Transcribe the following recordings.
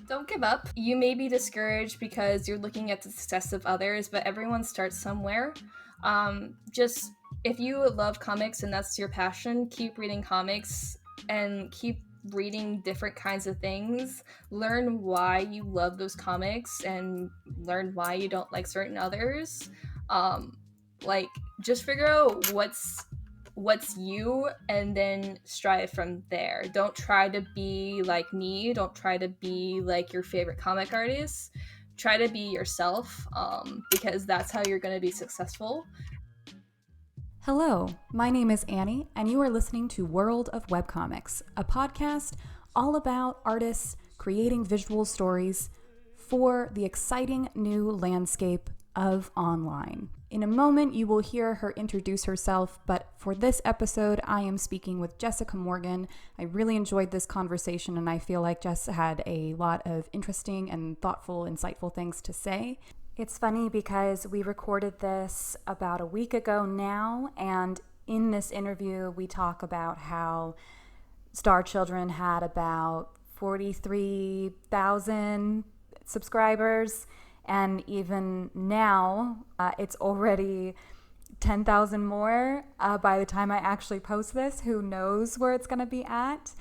Don't give up. You may be discouraged because you're looking at the success of others, but everyone starts somewhere. Just if you love comics and that's your passion, keep reading comics and keep reading different kinds of things. Learn why you love those comics and learn why you don't like certain others. Um, like just figure out what's you and then strive from there. Don't try to be like me. Don't try to be like your favorite comic artist. Try to be yourself, because that's how you're going to be successful. Hello, my name is Annie, and you are listening to World of Webcomics, a podcast all about artists creating visual stories for the exciting new landscape of online. In a moment, you will hear her introduce herself, but for this episode, I am speaking with Jessica Morgan. I really enjoyed this conversation, and I feel like Jess had a lot of interesting and thoughtful, insightful things to say. It's funny because we recorded this about a week ago now, and in this interview, we talk about how Star Children had about 43,000 subscribers, and even now, it's already 10,000 more by the time I actually post this. Who knows where it's going to be at?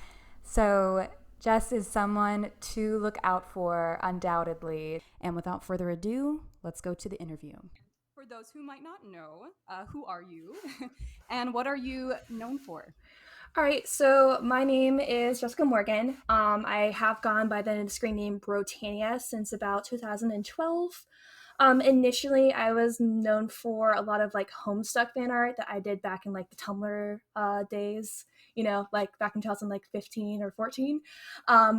So Jess is someone to look out for, undoubtedly. And without further ado, let's go to the interview. For those who might not know, who are you and what are you known for? All right, so my name is Jessica Morgan. I have gone by the screen name Brotania since about 2012. Initially, I was known for a lot of like Homestuck fan art that I did back in like the Tumblr days, like back in 2015 or 14,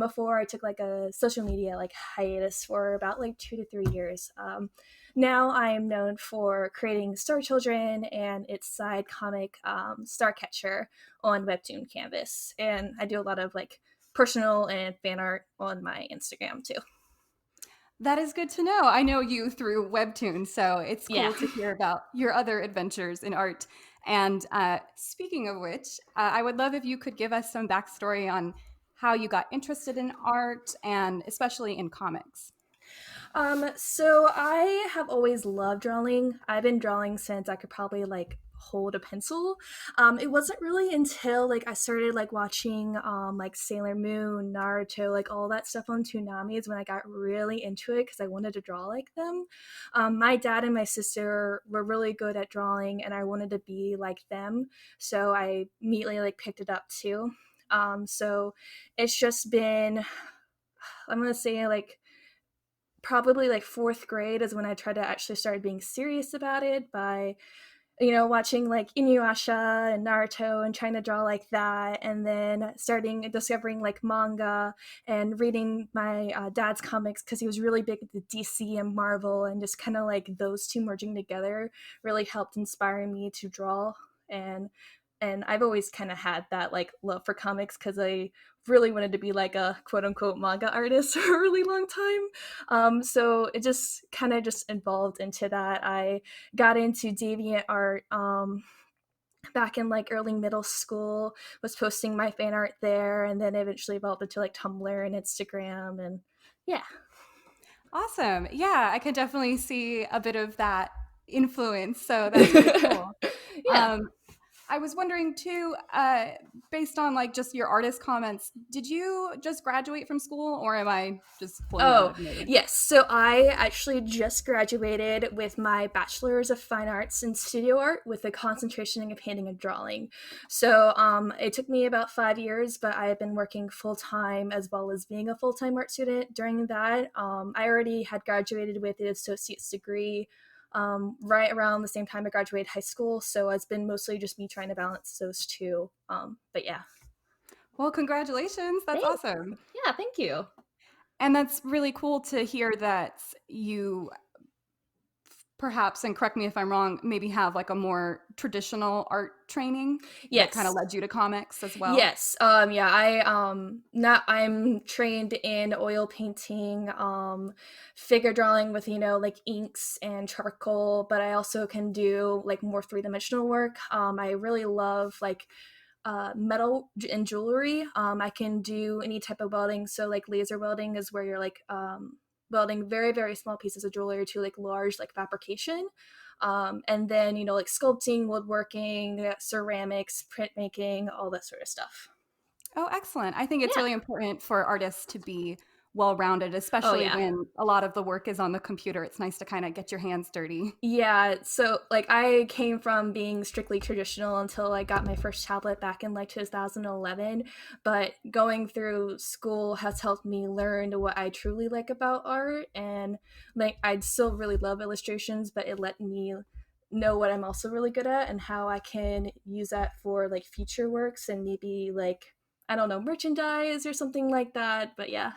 before I took like a social media like hiatus for about like 2 to 3 years. Now I am known for creating Star Children and its side comic, Starcatcher, on Webtoon Canvas, and I do a lot of like personal and fan art on my Instagram too. That is good to know. I know you through Webtoon, so it's Yeah. cool to hear about your other adventures in art. And speaking of which, I would love if you could give us some backstory on how you got interested in art and especially in comics. So I have always loved drawing. I've been drawing since I could probably like hold a pencil. It wasn't really until like I started like watching like Sailor Moon, Naruto, like all that stuff on Toonami is when I got really into it because I wanted to draw like them. My dad and my sister were really good at drawing, and I wanted to be like them, so I immediately like picked it up too. So it's just been, I'm gonna say like probably like fourth grade is when I tried to actually start being serious about it by, watching like Inuyasha and Naruto and trying to draw like that, and then starting discovering like manga and reading my dad's comics because he was really big into DC and Marvel, and just kind of like those two merging together really helped inspire me to draw. And I've always kind of had that like love for comics because I really wanted to be like a quote unquote manga artist for a really long time. So it just kind of just evolved into that. I got into deviant art back in like early middle school, was posting my fan art there, and then eventually evolved into like Tumblr and Instagram, and yeah. Awesome. Yeah, I could definitely see a bit of that influence. So that's really cool. Yeah. Um, I was wondering too, based on like just your artist comments, did you just graduate from school or am I just pulling that out Oh, of nowhere? yes. So I actually just graduated with my Bachelor's of Fine Arts in Studio Art with a concentration in painting and drawing. So it took me about 5 years, but I have been working full time as well as being a full time art student during that. I already had graduated with an associate's degree right around the same time I graduated high school. So it's been mostly just me trying to balance those two. But yeah. Well, congratulations. That's Thanks. awesome. Yeah, thank you. And that's really cool to hear that you perhaps, and correct me if I'm wrong, maybe have like a more traditional art training that kind of Yes. led you to comics as well. Yes. Yeah, I'm trained in oil painting, figure drawing with, like inks and charcoal, but I also can do like more three-dimensional work. I really love like metal and jewelry. I can do any type of welding. So like laser welding is where you're like welding very, very small pieces of jewelry to like large like fabrication. And then, like sculpting, woodworking, ceramics, printmaking, all that sort of stuff. Oh, excellent. I think it's Yeah. really important for artists to be well-rounded, Oh, especially yeah. when a lot of the work is on the computer. It's nice to kind of get your hands dirty. Yeah, so like I came from being strictly traditional until I got my first tablet back in like 2011, but going through school has helped me learn what I truly like about art, and like I'd still really love illustrations, but it let me know what I'm also really good at and how I can use that for like future works and maybe like I don't know, merchandise or something like that, but yeah.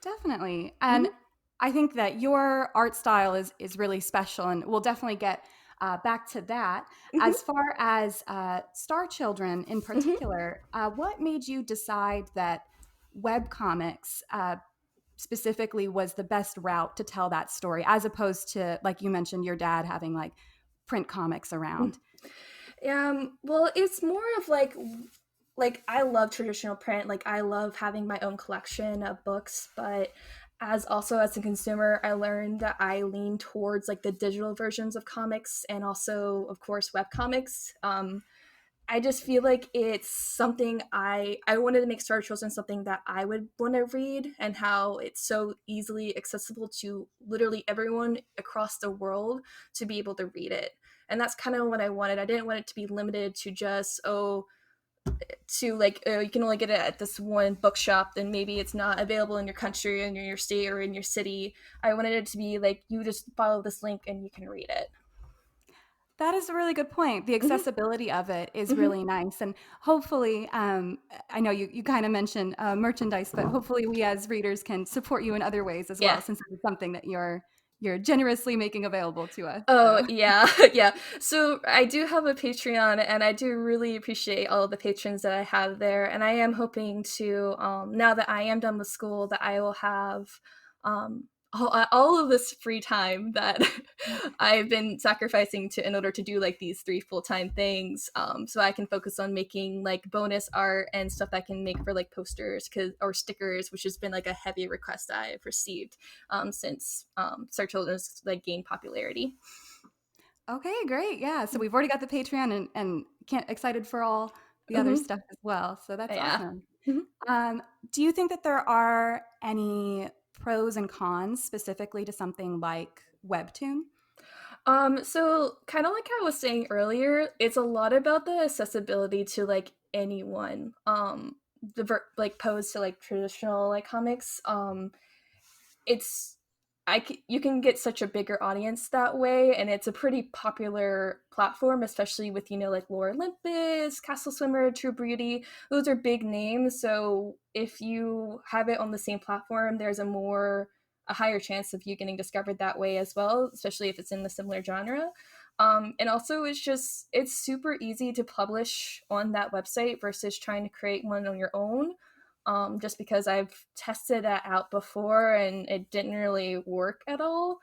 Definitely. And Mhm. I think that your art style is really special, and we'll definitely get back to that. Mhm. As far as Star Children in Mhm. particular, what made you decide that webcomics specifically was the best route to tell that story, as opposed to, like you mentioned, your dad having like print comics around? Well, it's more of like I love traditional print. Like I love having my own collection of books, but as a consumer, I learned that I lean towards like the digital versions of comics and also of course web comics. I just feel like it's something I wanted to make Star Children something that I would want to read, and how it's so easily accessible to literally everyone across the world to be able to read it. And that's kind of what I wanted. I didn't want it to be limited to just to like you can only get it at this one bookshop, then maybe it's not available in your country, in your state, or in your city. I wanted it to be like you just follow this link and you can read it. That is a really good point. The Hmm. accessibility of it is Hmm. really nice. And hopefully, I know you kind of mentioned merchandise, but hopefully we as readers can support you in other ways as Yeah. well, since it's something that you're generously making available to us. Oh, So yeah. Yeah. So I do have a Patreon and I do really appreciate all of the patrons that I have there. And I am hoping to, now that I am done with school, that I will have all of this free time that I've been sacrificing to in order to do like these three full-time things. So I can focus on making like bonus art and stuff that I can make for like posters or stickers, which has been like a heavy request I've received since Star Children's like gained popularity. okay, great. Yeah. So we've already got the Patreon and can't excited for all the other Mm-hmm. stuff as well. So that's Yeah. awesome. Mm-hmm. Um, do you think that there are any pros and cons specifically to something like Webtoon? So kind of like I was saying earlier, it's a lot about the accessibility to like anyone. Like posed to like traditional like comics. It's you can get such a bigger audience that way, and it's a pretty popular platform, especially with like Lore Olympus, Castle Swimmer, True Beauty. Those are big names, so if you have it on the same platform, there's a higher chance of you getting discovered that way as well, especially if it's in the similar genre. And also it's super easy to publish on that website versus trying to create one on your own, just because I've tested that out before and it didn't really work at all.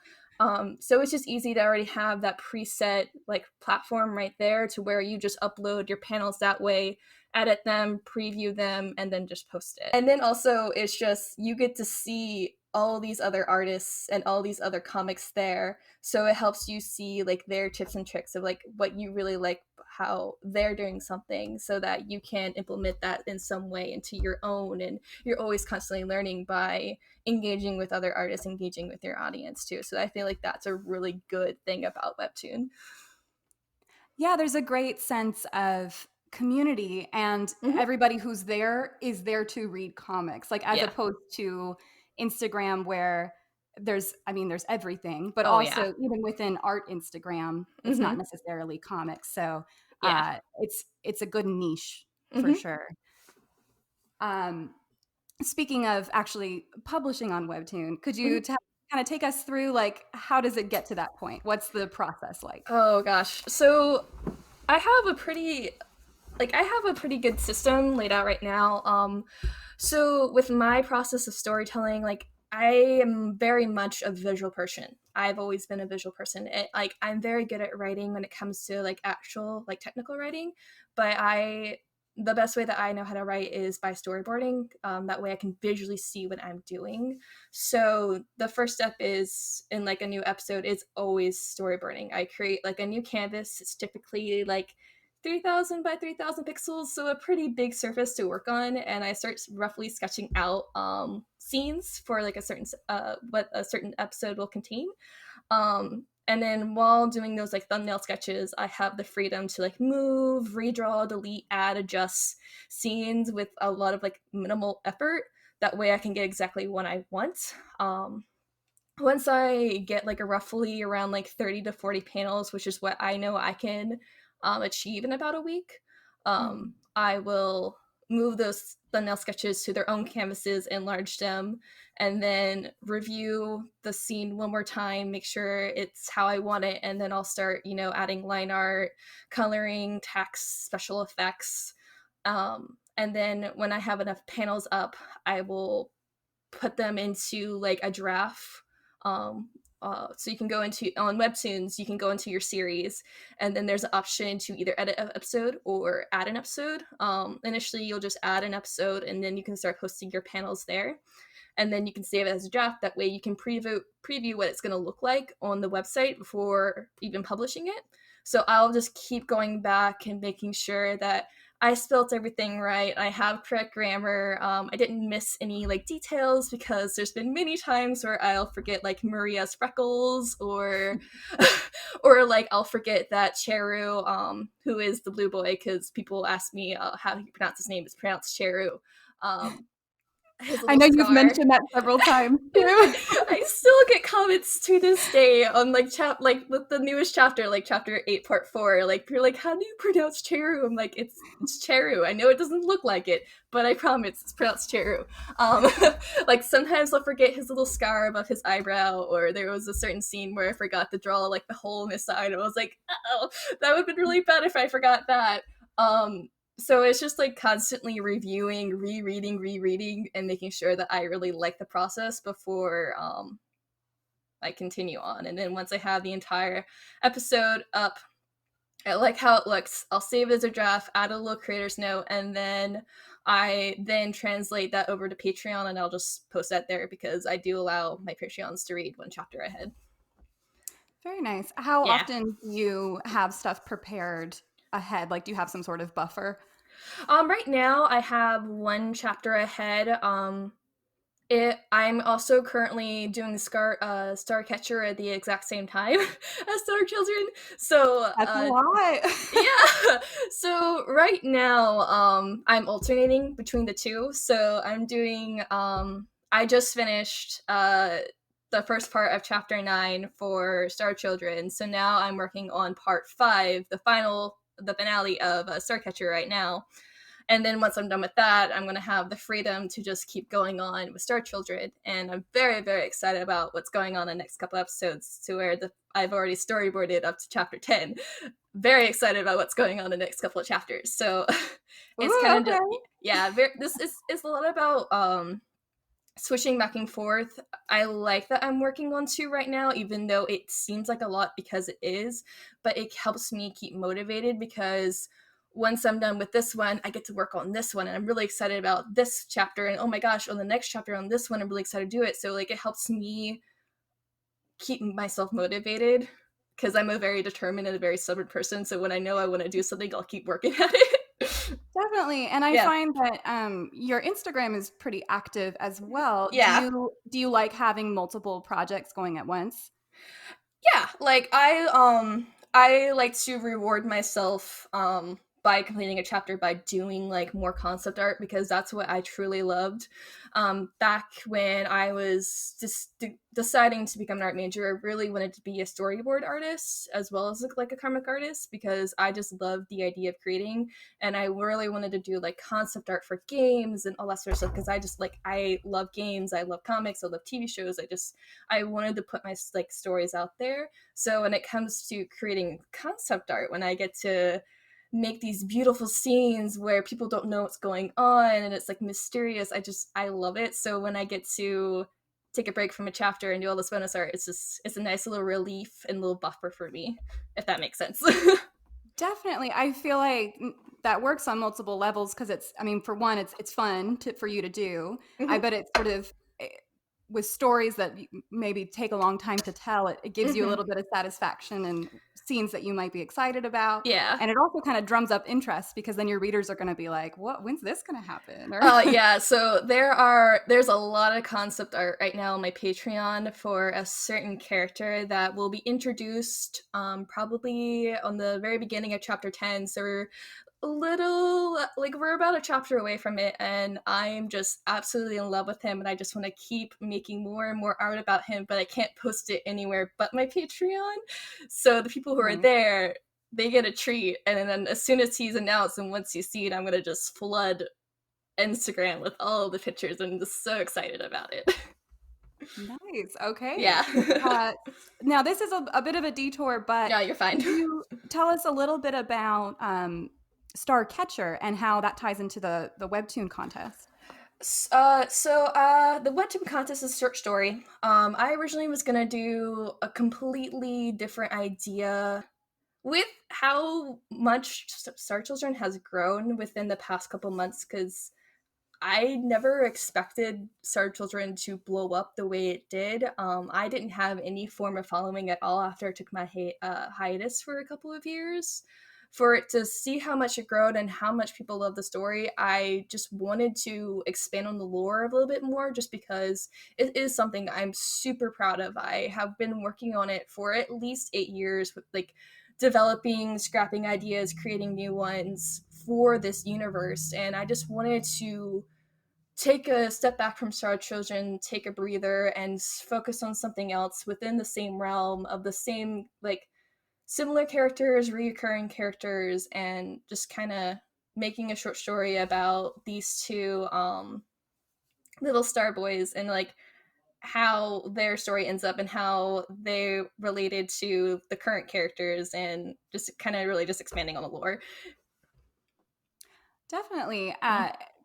So it's just easy to already have that preset like platform right there to where you just upload your panels that way, edit them, preview them, and then just post it. And then also it's just you get to see all these other artists and all these other comics there, so it helps you see like their tips and tricks of like what you really like, how they're doing something, so that you can implement that in some way into your own. And you're always constantly learning by engaging with other artists, engaging with your audience too. So I feel like that's a really good thing about Webtoon. Yeah, there's a great sense of community, and Mm-hmm. everybody who's there is there to read comics, like as Yeah. opposed to Instagram where there's everything, but Oh, yeah. also even within art Instagram, it's not Mm-hmm. necessarily comics. So Yeah. it's a good niche for Mm-hmm. sure. Um, Speaking of actually publishing on Webtoon, could Mm-hmm. you kind of take us through like how does it get to that point? What's the process like? Oh gosh. So I have a pretty I have a pretty good system laid out right now. So with my process of storytelling, like I am very much a visual person. I've always been a visual person. Like I'm very good at writing when it comes to like actual like technical writing, but the best way that I know how to write is by storyboarding. That way I can visually see what I'm doing. So the first step is in like a new episode is always storyboarding. I create like a new canvas. It's typically like 3000 by 3000 pixels, so a pretty big surface to work on, and I start roughly sketching out scenes for like a certain what a certain episode will contain. And then while doing those like thumbnail sketches, I have the freedom to like move, redraw, delete, add, adjust scenes with a lot of like minimal effort. That way I can get exactly what I want. Once I get like a roughly around like 30 to 40 panels, which is what I know I can achieve in about a week, Mm. I will move those thumbnail sketches to their own canvases, enlarge them, and then review the scene one more time, make sure it's how I want it, and then I'll start, adding line art, coloring, text, special effects. And then when I have enough panels up, I will put them into like a draft. Um, so you can go into on Webtoons, you can go into your series, and then there's an option to either edit an episode or add an episode. Initially, you'll just add an episode, and then you can start posting your panels there, and then you can save it as a draft. That way, you can preview what it's going to look like on the website before even publishing it. So I'll just keep going back and making sure that I spelt everything right. I have correct grammar. I didn't miss any like details because there's been many times where I'll forget like Maria's freckles, or or like I'll forget that Cheru, who is the blue boy, because people ask me how you pronounce his name. It's pronounced Cheru. Um, his I little know you've scar. mentioned that several times too. I still get comments to this day on like like with the newest chapter, like chapter 8 part 4, like you're like, how do you pronounce Cheru? I'm like, it's Cheru. I know it doesn't look like it, but I promise it's pronounced Cheru. um like sometimes I'll forget his little scar above his eyebrow, or there was a certain scene where I forgot to draw like the hole in his side, and I was like, oh, that would have been really bad if I forgot that. So it's just like constantly reviewing, rereading, and making sure that I really like the process before I continue on. And then once I have the entire episode up, I like how it looks, I'll save it as a draft, add a little creator's note, and then I then translate that over to Patreon, and I'll just post that there because I do allow my Patreons to read one chapter ahead. Very nice. How Yeah. often do you have stuff prepared ahead? Like, do you have some sort of buffer? Right now I have one chapter ahead. I'm also currently doing Starcatcher at the exact same time as Star Children. So That's a lot. yeah. So right now, I'm alternating between the two. So I'm doing I just finished the first part of chapter 9 for Star Children. So now I'm working on part 5, the finale of Starcatcher right now. And then once I'm done with that, I'm going to have the freedom to just keep going on with Star Children. And I'm very, very excited about what's going on in the next couple episodes, to where I've already storyboarded up to chapter 10. Very excited about what's going on in the next couple of chapters. So it's Ooh, kind of, okay. yeah, this is a lot about switching back and forth. I like that I'm working on 2 right now, even though it seems like a lot because it is, but it helps me keep motivated because once I'm done with this one, I get to work on this one, and I'm really excited about this chapter, and oh my gosh, on the next chapter on this one, I'm really excited to do it. So like it helps me keep myself motivated because I'm a very determined and a very stubborn person. So when I know I want to do something, I'll keep working at it. Definitely. And I Yeah. find that your Instagram is pretty active as well. Do Yeah. you like having multiple projects going at once? Yeah, like I like to reward myself by completing a chapter by doing like more concept art, because that's what I truly loved. Back when I was just deciding to become an art major, I really wanted to be a storyboard artist as well as like a comic artist, because I just loved the idea of creating, and I really wanted to do like concept art for games and all that sort of stuff, because I love games, I love comics, I love TV shows. I wanted to put my like stories out there. So when it comes to creating concept art, when I get to make these beautiful scenes where people don't know what's going on and it's like mysterious, I love it. So when I get to take a break from a chapter and do all this bonus art, it's a nice little relief and little buffer for me, if that makes sense. Definitely. I feel like that works on multiple levels because I mean, for one, it's fun for you to do. I Hmm. bet it's sort of with stories that maybe take a long time to tell, it gives you a Hmm. little bit of satisfaction and scenes that you might be excited about. Yeah. And it also kind of drums up interest because then your readers are going to be like, when's this going to happen? Or Yeah, so there's a lot of concept art right now on my Patreon for a certain character that will be introduced probably on the very beginning of chapter 10. So we're a little like we're about a chapter away from it, and I'm just absolutely in love with him, and I just want to keep making more and more art about him, but I can't post it anywhere but my Patreon. So the people who are Nice. there, they get a treat, and then as soon as he's announced and once you see it, I'm gonna just flood Instagram with all of the pictures. I'm just so excited about it. Nice. Okay. Yeah. Uh, Now, this is a bit of a detour, but Yeah, you're fine. could you tell us a little bit about Starcatcher and how that ties into the Webtoon contest? The Webtoon Contest is a short story. I originally was gonna do a completely different idea with how much Star Children has grown within the past couple months, because I never expected Star Children to blow up the way it did. I didn't have any form of following at all after I took my hiatus for a couple of years. For it to see how much it growed and how much people love the story, I just wanted to expand on the lore a little bit more, just because it is something I'm super proud of. I have been working on it for at least 8 years, with like developing, scrapping ideas, creating new ones for this universe, and I just wanted to take a step back from Star Children, take a breather, and focus on something else within the same realm of the same, like, similar characters, reoccurring characters, and just kind of making a short story about these two little star boys, and like how their story ends up and how they related to the current characters, and just kind of really just expanding on the lore. Definitely.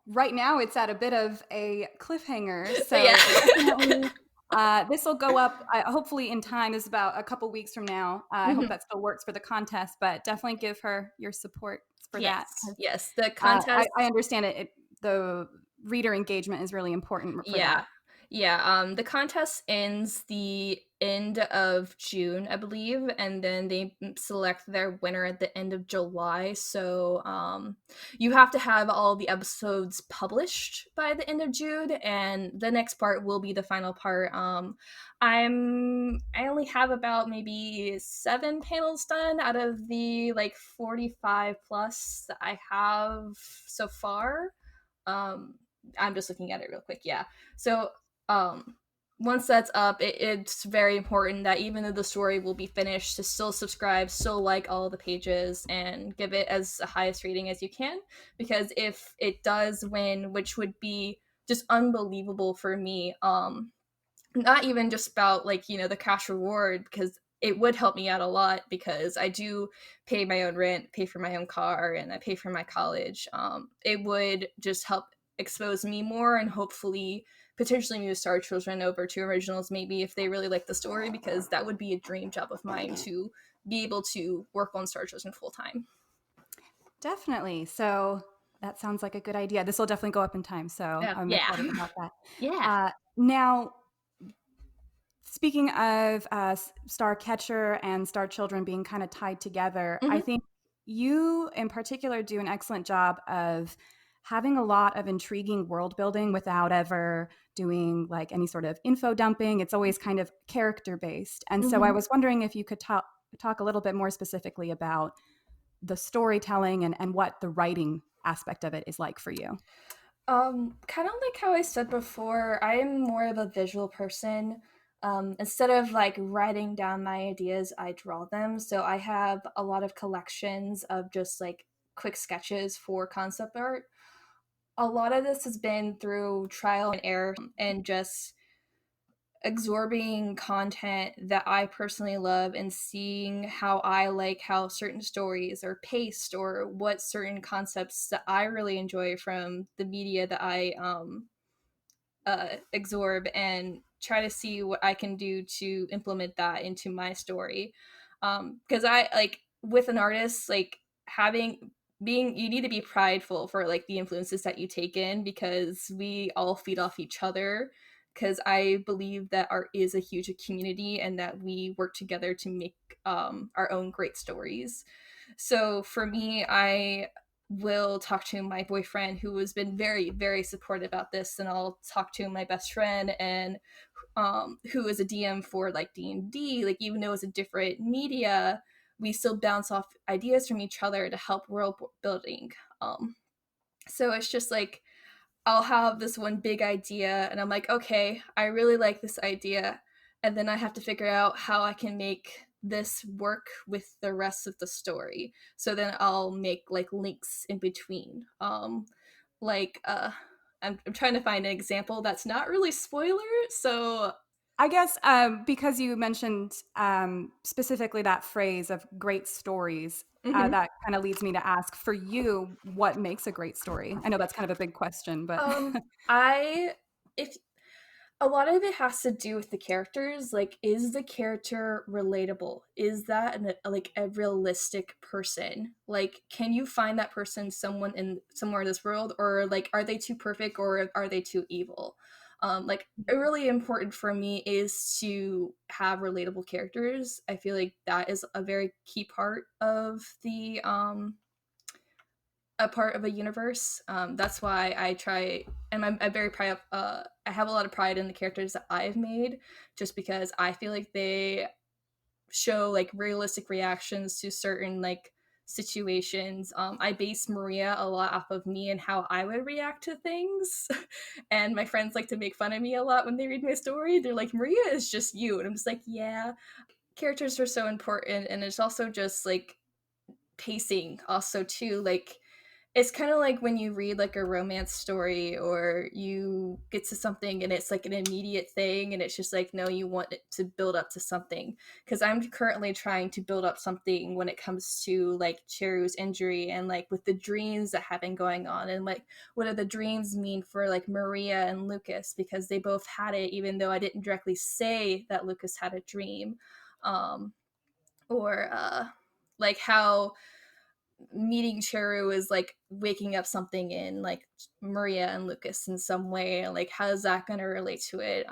Right now, it's at a bit of a cliffhanger, But yeah. so definitely this will go up hopefully in time. Is about a couple weeks from now. I hope Mhm. that still works for the contest, but definitely give her your support for that. Yes, yes. The I contest. understand the reader engagement is really important for Yeah. that. Yeah, the contest ends the end of June, I believe, and then they select their winner at the end of July. So, you have to have all the episodes published by the end of June, and the next part will be the final part. I only have about maybe 7 panels done out of the like 45 plus that I have so far. Um, I'm just looking at it real quick. Yeah. So um once that's up, it's very important that even though the story will be finished, to still subscribe, still like all the pages, and give it as the highest rating as you can, because if it does win, which would be just unbelievable for me, not even just about like, the cash reward, because it would help me out a lot, because I do pay my own rent, pay for my own car, and I pay for my college. It would just help expose me more, and hopefully potentially move Star Children over to originals, maybe, if they really like the story, because that would be a dream job of mine, to be able to work on Star Children full time. Definitely. So that sounds like a good idea. This will definitely go up in time, so Yeah, I'm yeah. excited about that. Yeah. Now, speaking of Starcatcher and Star Children being kind of tied together, I Hmm. think you in particular do an excellent job of having a lot of intriguing world building without ever doing like any sort of info dumping. It's always kind of character based. And so I Hmm. was wondering if you could talk a little bit more specifically about the storytelling and what the writing aspect of it is like for you. Kind of like how I said before, I am more of a visual person. Instead of like writing down my ideas, I draw them. So I have a lot of collections of just like quick sketches for concept art. A lot of this has been through trial and error, and just absorbing content that I personally love, and seeing how I like how certain stories are paced, or what certain concepts that I really enjoy from the media that I absorb, and try to see what I can do to implement that into my story. Because I like with an artist, like having being you need to be prideful for like the influences that you take in, because we all feed off each other, because I believe that art is a huge community and that we work together to make our own great stories. So for me, I will talk to my boyfriend, who has been very, very supportive about this, and I'll talk to my best friend, and who is a DM for like D&D. Like, even though it's a different media, we still bounce off ideas from each other to help world building. Um, so it's just like I'll have this one big idea, and I'm like, okay, I really like this idea, and then I have to figure out how I can make this work with the rest of the story. So then I'll make like links in between. Like I'm trying to find an example that's not really spoiler. So I guess because you mentioned specifically that phrase of great stories, mhm. that kind of leads me to ask for you, what makes a great story? I know that's kind of a big question, but I if a lot of it has to do with the characters. Like, is the character relatable? Is that like a realistic person? Like, can you find that person someone in somewhere in this world, or like are they too perfect, or are they too evil? Like, really important for me is to have relatable characters. I feel like that is a very key part of the a part of a universe. That's why I try, and I'm very proud of. I have a lot of pride in the characters that I've made, just because I feel like they show like realistic reactions to certain like situations. I base Maria a lot off of me and how I would react to things, and my friends like to make fun of me a lot when they read my story. They're like, "Maria is just you," and I'm just like, "Yeah." Characters are so important, and it's also just like pacing, also too. Like, it's kind of like when you read like a romance story, or you get to something and it's like an immediate thing, and it's just like, no, you want it to build up to something. Because I'm currently trying to build up something when it comes to like Cheru's injury, and like with the dreams that have been going on, and like what do the dreams mean for like Maria and Lucas, because they both had it, even though I didn't directly say that Lucas had a dream. Um or like how meeting Cheru is like waking up something in like Maria and Lucas in some way. Like, how is that going to relate to it?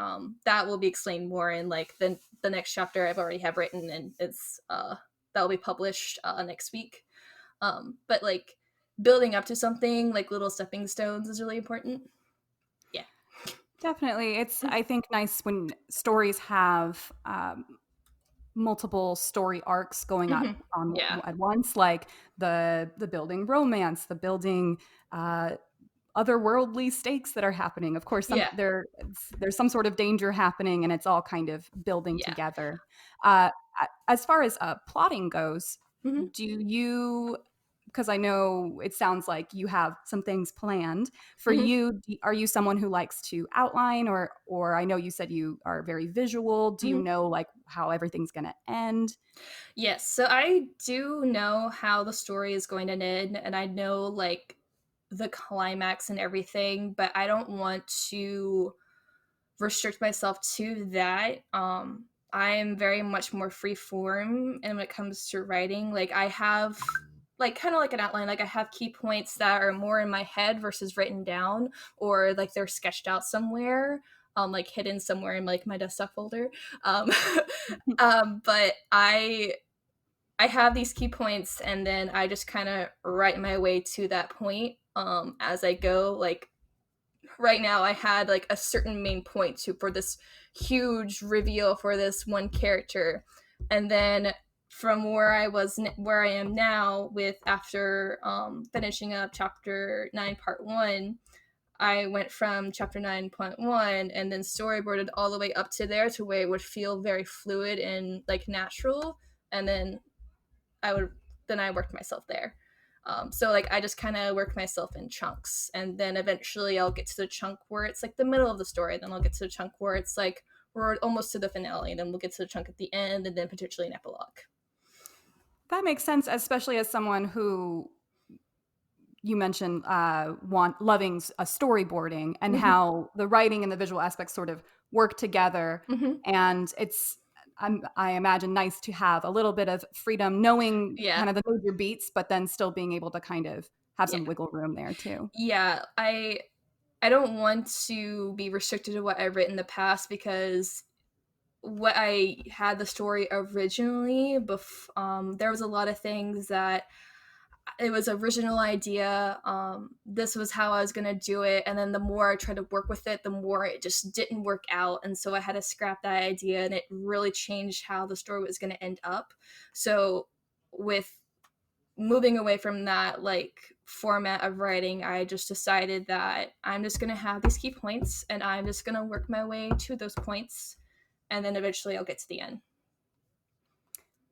That will be explained more in like the next chapter I've already have written, and it's that will be published next week. But like, building up to something, like little stepping stones, is really important. Yeah. definitely, it's I think nice when stories have multiple story arcs going on Yeah. at once, like the building romance, the building uh, otherworldly stakes that are happening. Of course, Yeah. there's some sort of danger happening, and it's all kind of building Yeah. together. Uh, as far as plotting goes, Hmm. do you? Because I know it sounds like you have some things planned for Hmm. you. Are you someone who likes to outline, or I know you said you are very visual. Do you Hmm. know like how everything's going to end? Yes, so I do know how the story is going to end, and I know like the climax and everything, but I don't want to restrict myself to that. I am very much more free form, and when it comes to writing, like I have like kind of like an outline. Like, I have key points that are more in my head versus written down, or like they're sketched out somewhere, like hidden somewhere in like my desktop folder. Um, but I have these key points, and then I just kind of write my way to that point as I go. Like, right now I had like a certain main point to for this huge reveal for this one character, and then from where I am now, with after finishing up chapter 9 part 1, I went from chapter 9.1 and then storyboarded all the way up to there, to where it would feel very fluid and like natural, and I would then I worked myself there. So like I just kind of work myself in chunks, and then eventually I'll get to the chunk where it's like the middle of the story. Then I'll get to the chunk where it's like we're almost to the finale, and then we'll get to the chunk at the end, and then potentially an epilogue. That makes sense, especially as someone who you mentioned want loving a storyboarding and Mm-hmm. how the writing and the visual aspects sort of work together. Mm-hmm. And it's I imagine nice to have a little bit of freedom, knowing Yeah. kind of the major beats, but then still being able to kind of have Yeah. some wiggle room there too. Yeah. I don't want to be restricted to what I've written in the past because what I had the story originally, there was a lot of things that it was original idea. This was how I was gonna do it, and then the more I tried to work with it, the more it just didn't work out, and so I had to scrap that idea, and it really changed how the story was gonna end up. So with moving away from that like format of writing, I just decided that I'm just gonna have these key points, and I'm just gonna work my way to those points, and then eventually I'll get to the end.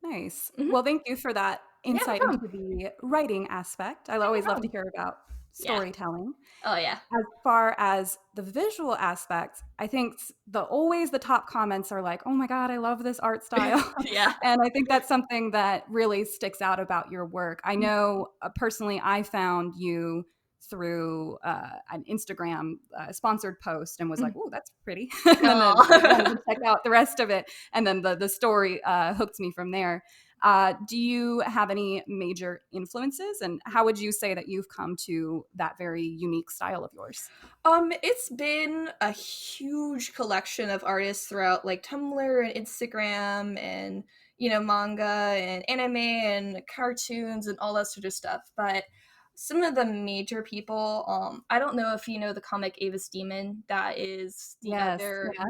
Nice. Mm-hmm. Well, thank you for that Yeah, no insight into problem. the writing aspect. I Yeah, no always love to problem. hear about Yeah. storytelling. Oh yeah. As far as the visual aspect, I think the top comments are like, "Oh my god, I love this art style." Yeah. And I think that's something that really sticks out about your work. I know, personally, I found you through an Instagram sponsored post and was like, "Oh, that's pretty." And then wanted Oh. to check out the rest of it, and then the story hooked me from there. Do you have any major influences, and how would you say that you've come to that very unique style of yours? It's been a huge collection of artists throughout like Tumblr and Instagram and manga and anime and cartoons and all that sort of stuff. But some of the major people, I don't know if you know the comic Ava's Demon. That is the Yes, other. yeah.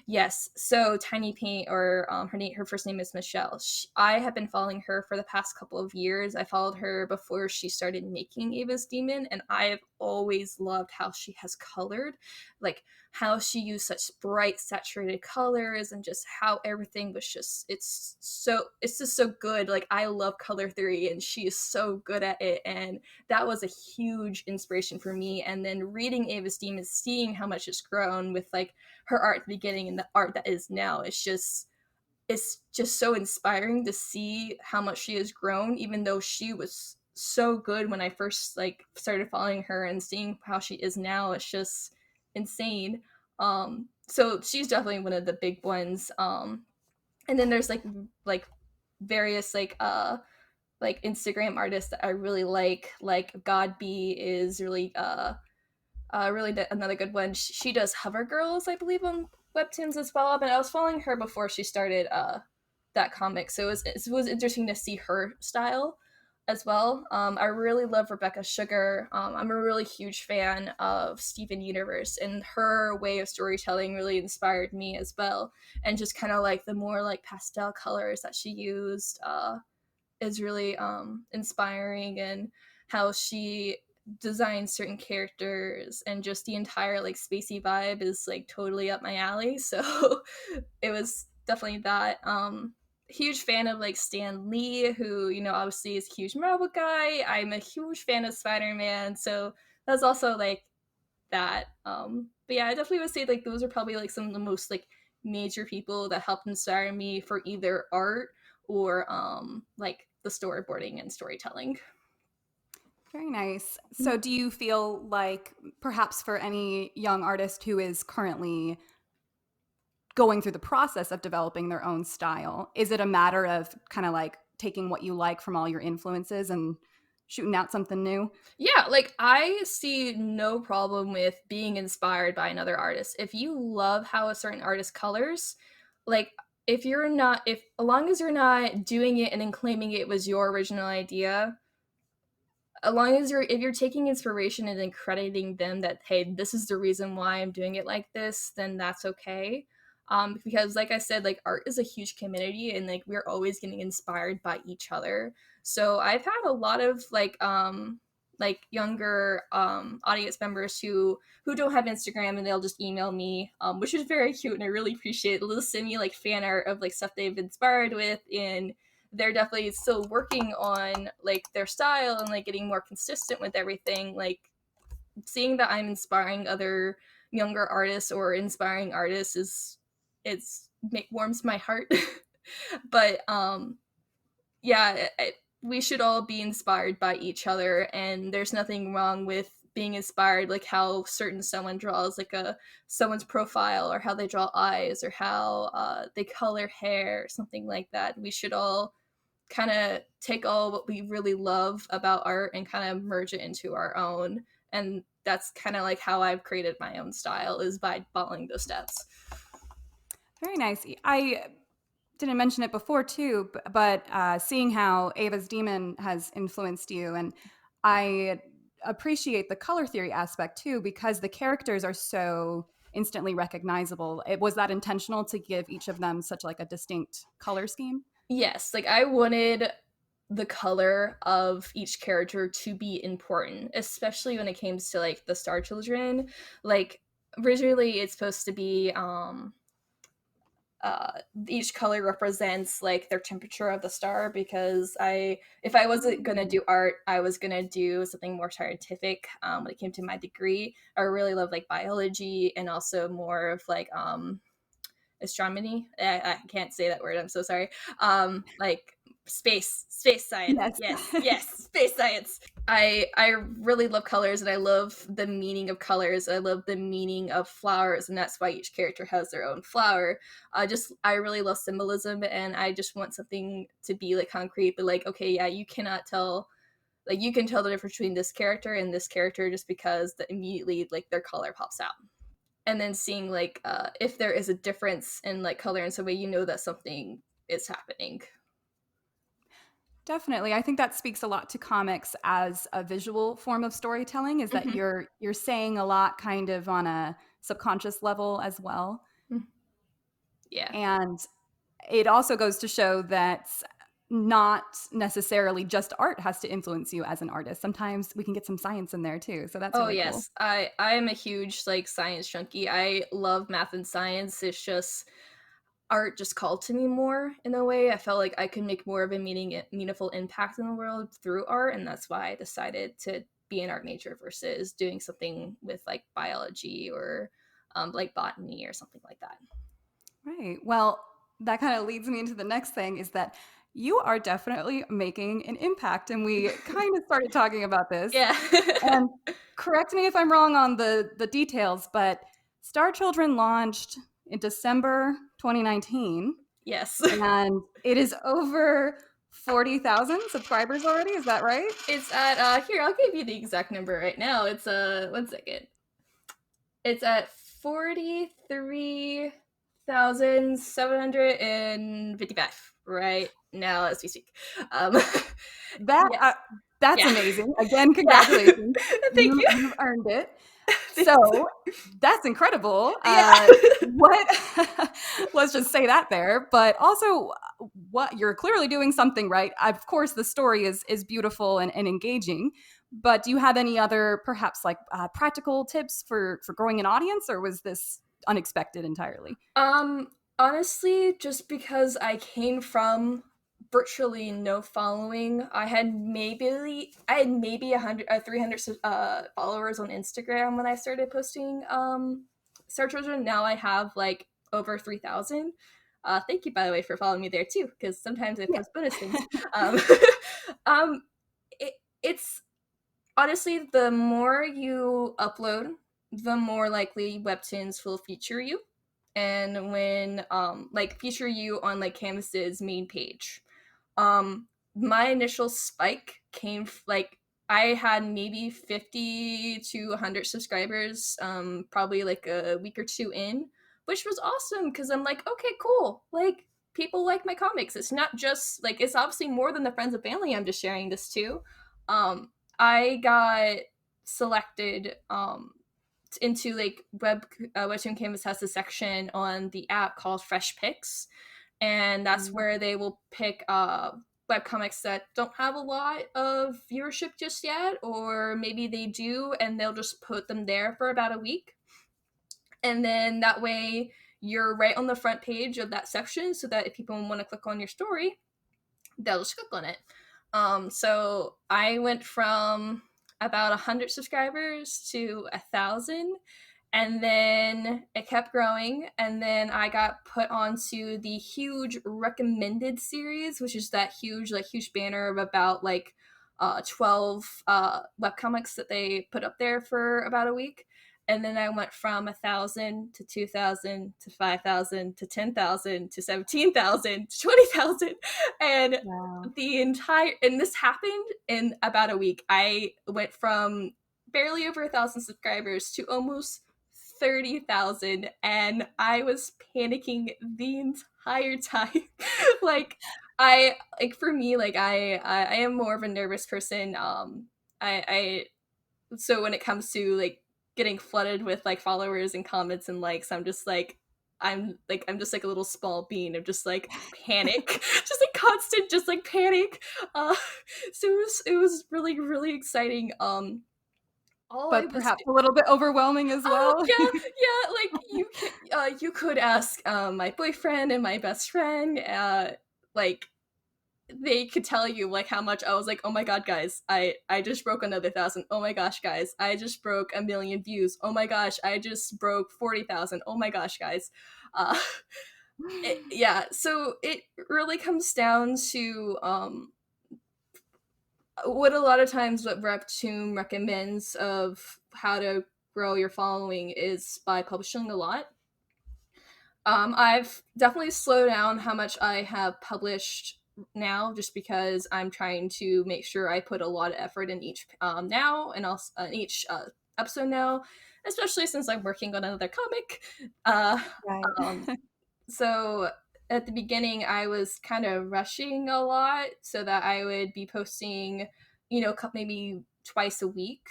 Yes. So Tiny Paint, or her first name is Michelle. I have been following her for the past couple of years. I followed her before she started making Ava's Demon, and I have always loved how she has colored, like how she used such bright, saturated colors, and just how everything was it's just so good. Like I love color theory, and she is so good at it, and that was a huge inspiration for me. And then reading Ava's Demon, seeing how much it's grown with like her art at the beginning and the art that is now, it's just so inspiring to see how much she has grown, even though she was so good when I first like started following her, and seeing how she is now, it's just insane. So she's definitely one of the big ones. And then there's like various like Instagram artists that I really like God B is really another good one. She does Hover Girls, I believe, on Webtoons as well. But I was following her before she started that comic, so it was interesting to see her style as well. I really love Rebecca Sugar. I'm a really huge fan of Steven Universe, and her way of storytelling really inspired me as well. And just kind of like the more like pastel colors that she used is really inspiring, and how she designs certain characters, and just the entire like spacey vibe is like totally up my alley. So it was definitely that. Huge fan of like Stan Lee, who obviously is a huge Marvel guy. I'm a huge fan of Spider-Man, so that's also like that. But yeah, I definitely would say like those are probably like some of the most like major people that helped inspire me for either art or like the storyboarding and storytelling. Very nice. So, do you feel like perhaps for any young artist who is currently going through the process of developing their own style, is it a matter of kind of like taking what you like from all your influences and shooting out something new? Yeah, like I see no problem with being inspired by another artist. If you love how a certain artist colors, like if you're not if as long as you're not doing it and then claiming it was your original idea, as long as if you're taking inspiration and then crediting them that, hey, this is the reason why I'm doing it like this, then that's okay. Because like I said, like art is a huge community, and like we're always getting inspired by each other. So I've had a lot of like younger audience members who don't have Instagram, and they'll just email me, which is very cute, and I really appreciate it. They'll send me like fan art of like stuff they've inspired with, and they're definitely still working on like their style and like getting more consistent with everything. Like seeing that I'm inspiring other younger artists or inspiring artists is warms my heart. But yeah, we should all be inspired by each other, and there's nothing wrong with being inspired, like how certain someone draws like someone's profile, or how they draw eyes, or how they color hair, or something like that. We should all kind of take all what we really love about art and kind of merge it into our own. And that's kind of like how I've created my own style, is by following those steps. Very nice. I didn't mention it before too, but seeing how Ava's Demon has influenced you, and I appreciate the color theory aspect too, because the characters are so instantly recognizable. Was that intentional to give each of them such like a distinct color scheme? Yes, like I wanted the color of each character to be important, especially when it came to like the Star Children. Like originally it's supposed to be each color represents like their temperature of the star, because if I wasn't gonna do art, I was gonna do something more scientific. When it came to my degree, I really love like biology, and also more of like astronomy. I can't say that word, I'm so sorry. Like space science. Yes. Yes, space science. I really love colors, and I love the meaning of colors. I love the meaning of flowers, and that's why each character has their own flower. I really love symbolism, and I just want something to be like concrete, but like, okay, yeah, you cannot tell, like you can tell the difference between this character and this character just because immediately like their color pops out. And then seeing like if there is a difference in like color in some way, you know that something is happening. Definitely. I think that speaks a lot to comics as a visual form of storytelling, is that Mm-hmm. you're saying a lot kind of on a subconscious level as well. Yeah. And it also goes to show that not necessarily just art has to influence you as an artist. Sometimes we can get some science in there too. So that's Oh really cool. yes, I am a huge like science junkie. I love math and science. It's just art just called to me more in a way. I felt like I could make more of a meaningful impact in the world through art, and that's why I decided to be an art major versus doing something with like biology or like botany or something like that. Right. Well, that kind of leads me into the next thing, is that you are definitely making an impact. And we kind of started talking about this. Yeah. And correct me if I'm wrong on the details, but Star Children launched in December 2019, Yes. and it is over 40,000 subscribers already. Is that right? It's at here, I'll give you the exact number right now. It's 1 second. It's at 43,755 right now as we speak. Um That yes. that's Yeah. amazing. Again, Yeah. congratulations. Thank you. You've earned it. Thanks. So that's incredible. Yeah. What? Let's just say that there. But also, what you're clearly doing something right. Of course, the story is beautiful and engaging. But do you have any other, perhaps like practical tips for growing an audience, or was this unexpected entirely? Um, Honestly, just because I came from virtually no following, I had maybe 100, 300 followers on Instagram when I started posting Star Children. Now I have like over 3,000. Thank you, by the way, for following me there too, because sometimes I Yeah. post bonus things. Um, um, it's honestly, the more you upload, the more likely webtoons will feature you, and when like feature you on like Canvas's main page. um my initial spike like I had maybe 50 to 100 subscribers probably like a week or two in, which was awesome because I'm like, okay, cool, like people like my comics. It's not just like, it's obviously more than the friends and family I'm just sharing this to. I got selected into like Webtoon Canvas has a section on the app called Fresh Picks, and that's Mm. where they will pick webcomics that don't have a lot of viewership just yet, or maybe they do and they'll just put them there for about a week, and then that way you're right on the front page of that section, so that if people want to click on your story, they'll just click on it. So I went from about 100 subscribers to 1,000, and then it kept growing, and then I got put onto the huge recommended series, which is that huge banner of about like 12 webcomics that they put up there for about a week. And then I went from 1,000 to 2,000 to 5,000 to 10,000 to 17,000 to 20,000. And Wow. and this happened in about a week. I went from barely over 1,000 subscribers to almost 30,000, and I was panicking the entire time. like, for me, like, I am more of a nervous person. I so when it comes to like getting flooded with like followers and comments and likes, I'm just like a little small bean of just like panic, just like constant, just like panic. Uh, so it was really really exciting. All I But was perhaps a little bit overwhelming as Oh well. yeah, like you could ask my boyfriend and my best friend, like they could tell you like how much I was like, oh my god, guys, I just broke another 1,000. Oh my gosh, guys, I just broke 1,000,000 views. Oh my gosh, I just broke 40,000. Oh my gosh, guys. Uh, yeah, so it really comes down to what a lot of times what Webtoon recommends of how to grow your following is by publishing a lot. I've definitely slowed down how much I have published now, just because I'm trying to make sure I put a lot of effort in each now, and also in each episode now, especially since I'm working on another comic. Uh, Right. um, so at the beginning, I was kind of rushing a lot so that I would be posting, maybe twice a week.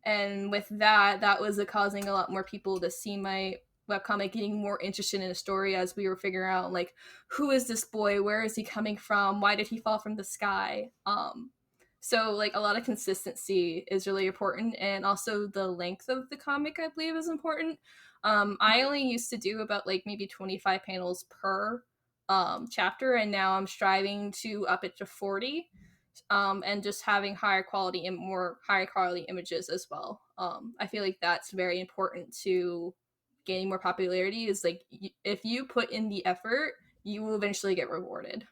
And with that, that was causing a lot more people to see my webcomic, getting more interested in the story as we were figuring out like, who is this boy, where is he coming from, why did he fall from the sky. So like a lot of consistency is really important, and also the length of the comic I believe is important. I only used to do about like maybe 25 panels per chapter, and now I'm striving to up it to 40, and just having higher quality and more higher quality images as well. I feel like that's very important to gaining more popularity. Is like, if you put in the effort, you will eventually get rewarded.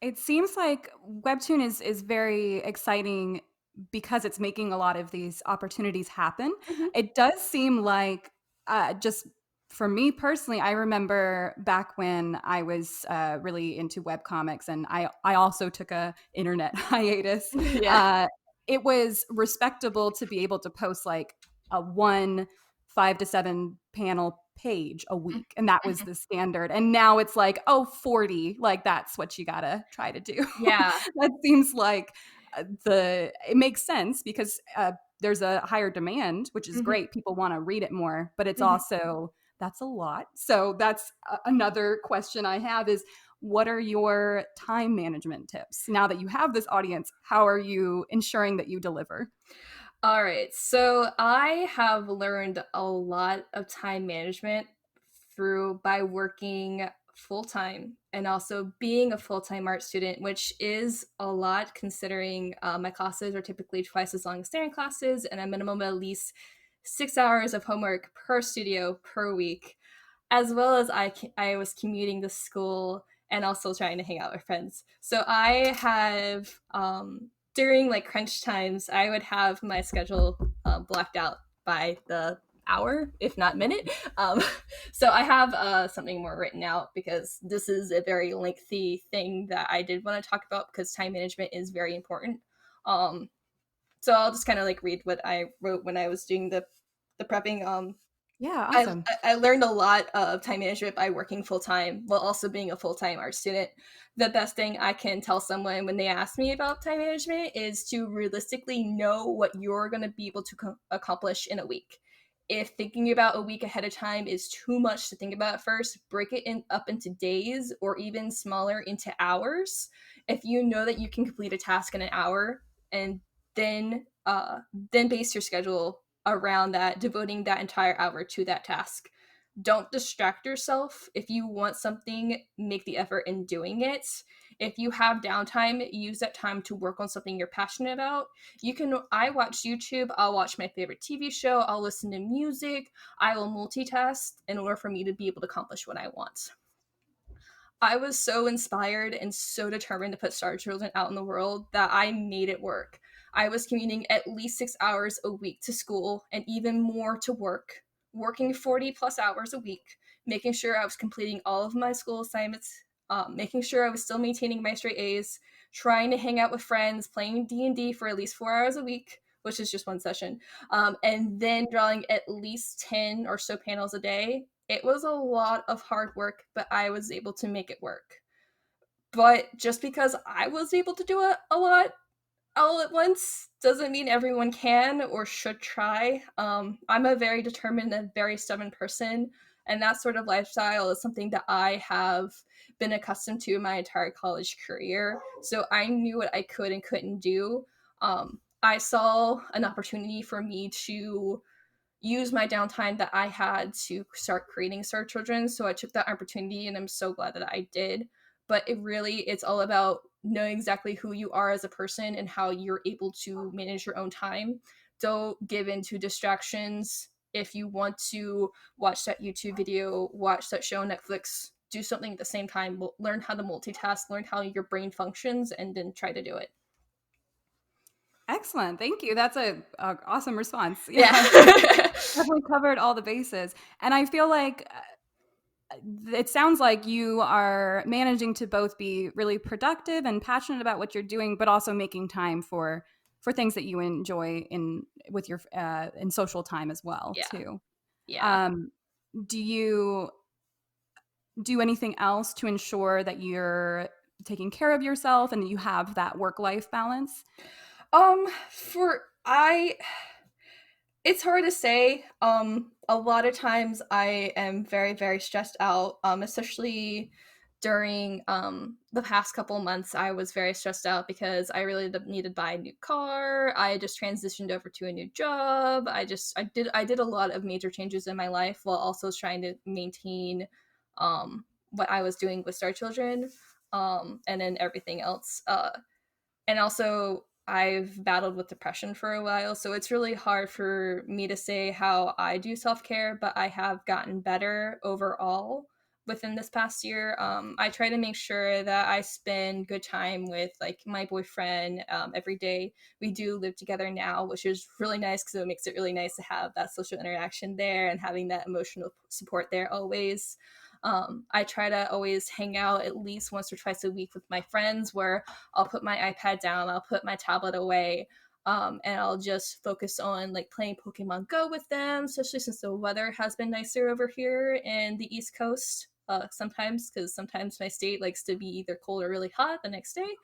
It seems like Webtoon is very exciting because it's making a lot of these opportunities happen. Mm-hmm. It does seem like, just for me personally, I remember back when I was really into webcomics, and I also took a internet hiatus. Yeah. Uh, it was respectable to be able to post like a 5 to 7 panel page a week, and that was Mhm. the standard. And now it's like, oh, 40, like that's what you gotta try to do. Yeah. That seems like the it makes sense because there's a higher demand, which is Hmm. great. People want to read it more, but it's Hmm. also that's a lot. So that's another question I have is, what are your time management tips now that you have this audience? How are you ensuring that you deliver? All right. So I have learned a lot of time management through by working full time and also being a full time art student, which is a lot considering my classes are typically twice as long as standard classes and a minimum of at least 6 hours of homework per studio per week, as well as I was commuting to school and also trying to hang out with friends. So I have during like crunch times, I would have my schedule blocked out by the hour, if not minute. Um, so I have something more written out because this is a very lengthy thing that I did want to talk about because time management is very important. Um, so I'll just kind of like read what I wrote when I was doing the prepping. Yeah, I awesome. I learned a lot of time management by working full time while also being a full time art student. The best thing I can tell someone when they ask me about time management is to realistically know what you're going to be able to accomplish in a week. If thinking about a week ahead of time is too much to think about at first, break it up into days or even smaller into hours. If you know that you can complete a task in an hour, and then base your schedule around that, devoting that entire hour to that task. Don't distract yourself. If you want something, make the effort in doing it. If you have downtime, use that time to work on something you're passionate about. I watch YouTube, I'll watch my favorite TV show, I'll listen to music, I will multitask in order for me to be able to accomplish what I want. I was so inspired and so determined to put Star Children out in the world that I made it work. I was commuting at least 6 hours a week to school and even more to work, working 40 plus hours a week, making sure I was completing all of my school assignments, making sure I was still maintaining my straight A's, trying to hang out with friends, playing D&D for at least 4 hours a week, which is just one session, and then drawing at least 10 or so panels a day. It was a lot of hard work, but I was able to make it work. But just because I was able to do it a lot all at once doesn't mean everyone can or should try. I'm a very determined and very stubborn person, and that sort of lifestyle is something that I have been accustomed to my entire college career. So I knew what I could and couldn't do. I saw an opportunity for me to use my downtime that I had to start creating Star Children. So I took that opportunity and I'm so glad that I did. But it's all about knowing exactly who you are as a person and how you're able to manage your own time. Don't give in to distractions. If you want to watch that YouTube video, watch that show on Netflix, do something at the same time, learn how to multitask, learn how your brain functions, and then try to do it. Excellent. Thank you. That's a awesome response. Yeah. Yeah, definitely covered all the bases. And I feel like it sounds like you are managing to both be really productive and passionate about what you're doing, but also making time for things that you enjoy in with your in social time as well Yeah. too. Yeah. Um, do you do anything else to ensure that you're taking care of yourself and that you have that work life balance? For I It's hard to say. A lot of times I am very, very stressed out, especially during the past couple months. I was very stressed out because I really needed to buy a new car. I just transitioned over to a new job. I did a lot of major changes in my life while also trying to maintain what I was doing with Star Children, and then everything else. And also I've battled with depression for a while, so it's really hard for me to say how I do self-care, but I have gotten better overall within this past year. I try to make sure that I spend good time with like my boyfriend every day. We do live together now, which is really nice because it makes it really nice to have that social interaction there and having that emotional support there always. I try to always hang out at least once or twice a week with my friends where I'll put my iPad down, I'll put my tablet away, and I'll just focus on like playing Pokemon Go with them, especially since the weather has been nicer over here in the East Coast. Sometimes, because sometimes my state likes to be either cold or really hot the next day.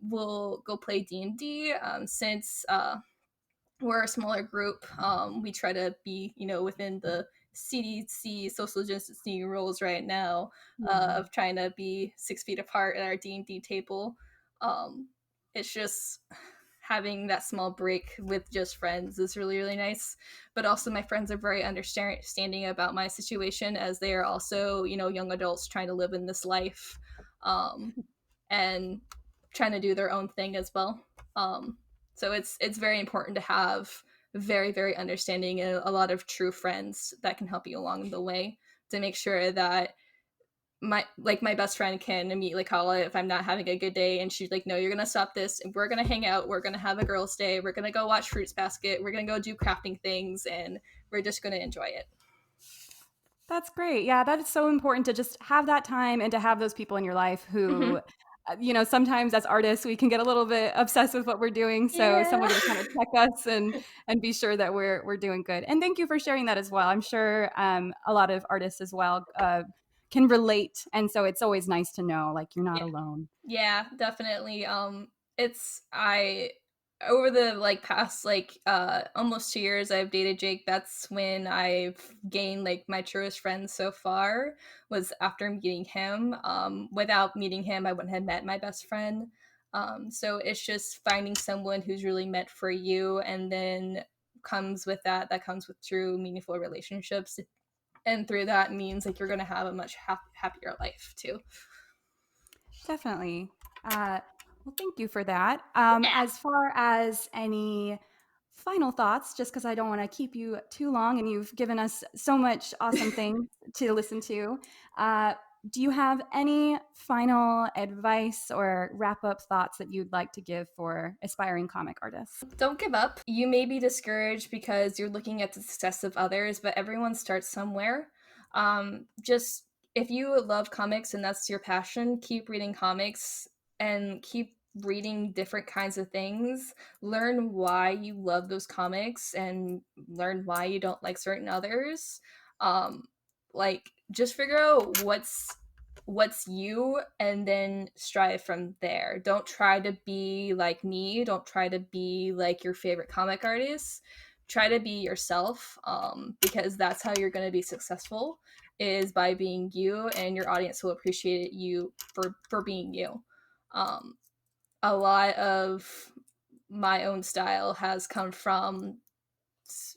We'll go play D&D. Since we're a smaller group, we try to be, within the CDC social distancing rules right now, Mhm. of trying to be 6 feet apart at our D&D table. Um, it's just having that small break with just friends is really, really nice. But also my friends are very understanding about my situation as they are also, young adults trying to live in this life, um, and trying to do their own thing as well. Um, so it's very important to have very, very understanding and a lot of true friends that can help you along the way to make sure that my best friend can immediately call it if I'm not having a good day, and she's like, no, you're gonna stop this and we're gonna hang out, we're gonna have a girls day, we're gonna go watch Fruits Basket, we're gonna go do crafting things, and we're just gonna enjoy it. That's great. Yeah, that is so important to just have that time and to have those people in your life Mm-hmm. who, sometimes as artists we can get a little bit obsessed with what we're doing. So Yeah. somebody to kind of check us and be sure that we're doing good. And thank you for sharing that as well. I'm sure a lot of artists as well can relate, and so it's always nice to know like you're not Yeah. alone. Yeah, definitely. It's I over the past almost 2 years I've dated Jake. That's when I've gained like my truest friends so far, was after meeting him. Without meeting him, I wouldn't have met my best friend. So it's just finding someone who's really meant for you, and then that comes with true meaningful relationships, and through that means like you're gonna have a much happier life too. Definitely. Well, thank you for that. Yeah. As far as any final thoughts, just because I don't want to keep you too long and you've given us so much awesome things to listen to, uh, do you have any final advice or wrap-up thoughts that you'd like to give for aspiring comic artists? Don't give up. You may be discouraged because you're looking at the success of others, but everyone starts somewhere. Just if you love comics and that's your passion, keep reading comics and keep reading different kinds of things. Learn why you love those comics and learn why you don't like certain others. Um, like just figure out what's you and then strive from there. Don't try to be like me, don't try to be like your favorite comic artist. Try to be yourself, because that's how you're going to be successful, is by being you, and your audience will appreciate you for being you. A lot of my own style has come from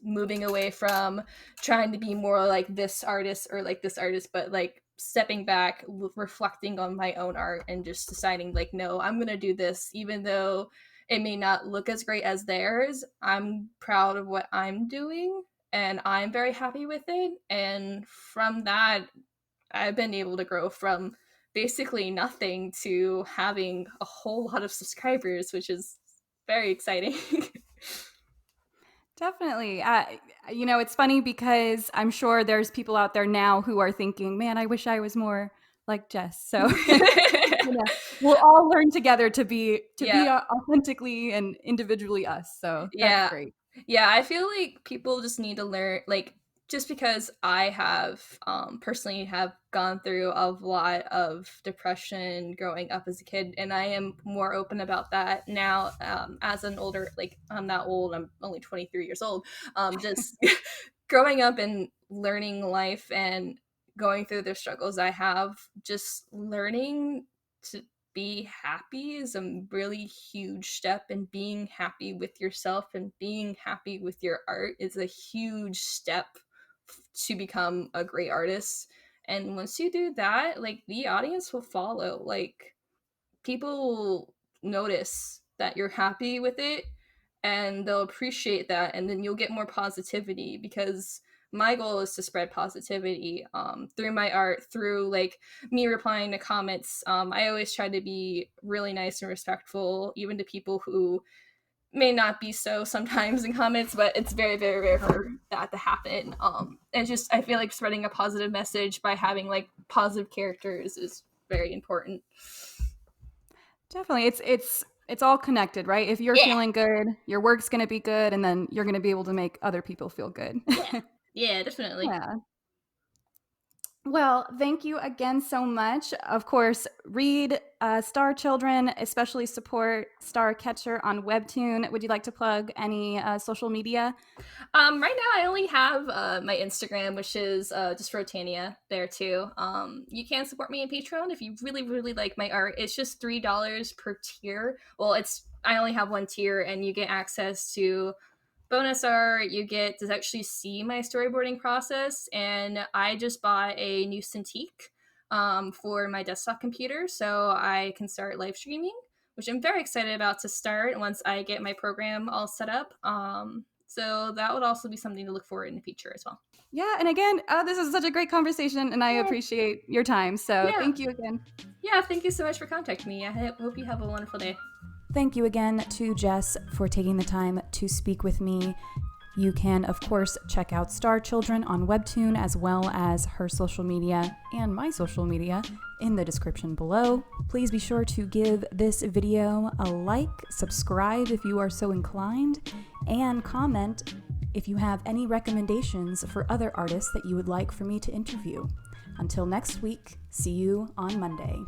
moving away from trying to be more like this artist or like this artist, but like stepping back, reflecting on my own art and just deciding like, no, I'm gonna do this even though it may not look as great as theirs. I'm proud of what I'm doing and I'm very happy with it, and from that I've been able to grow from basically nothing to having a whole lot of subscribers, which is very exciting. Definitely. It's funny because I'm sure there's people out there now who are thinking, man, I wish I was more like Jess. So we'll all learn together to be Yeah. authentically and individually us. So that's Yeah. great. Yeah, I feel like people just need to learn, like, just because I have personally have gone through a lot of depression growing up as a kid, and I am more open about that now, as an older, like, I'm not old, I'm only 23 years old. Just growing up and learning life and going through the struggles I have, just learning to be happy is a really huge step, and being happy with yourself and being happy with your art is a huge step to become a great artist. And once you do that, like, the audience will follow. Like, people will notice that you're happy with it and they'll appreciate that, and then you'll get more positivity, because my goal is to spread positivity, through my art, through like me replying to comments. I always try to be really nice and respectful, even to people who may not be so sometimes in comments, but it's very, very rare for that to happen. And just, I feel like spreading a positive message by having like positive characters is very important. Definitely. It's all connected, right? If you're Yeah. feeling good, your work's going to be good, and then you're going to be able to make other people feel good. Yeah. Yeah, definitely. Yeah. Well, thank you again so much. Of course, read Star Children, especially support Starcatcher on Webtoon. Would you like to plug any social media? Right now I only have my Instagram, which is just Rotania there too. You can support me on Patreon if you really, really like my art. It's just $3 per tier. Well, I only have one tier, and you get access to bonus art. You get to actually see my storyboarding process, and I just bought a new Cintiq for my desktop computer, so I can start live streaming, which I'm very excited about to start once I get my program all set up. So that would also be something to look for in the future as well. Yeah, and again, this is such a great conversation, and I Yeah. appreciate your time. So Yeah. thank you again. Yeah. Thank you so much for contacting me. I hope you have a wonderful day. Thank you again to Jess for taking the time to speak with me. You can, of course, check out Star Children on Webtoon, as well as her social media and my social media in the description below. Please be sure to give this video a like, subscribe if you are so inclined, and comment if you have any recommendations for other artists that you would like for me to interview. Until next week, see you on Monday.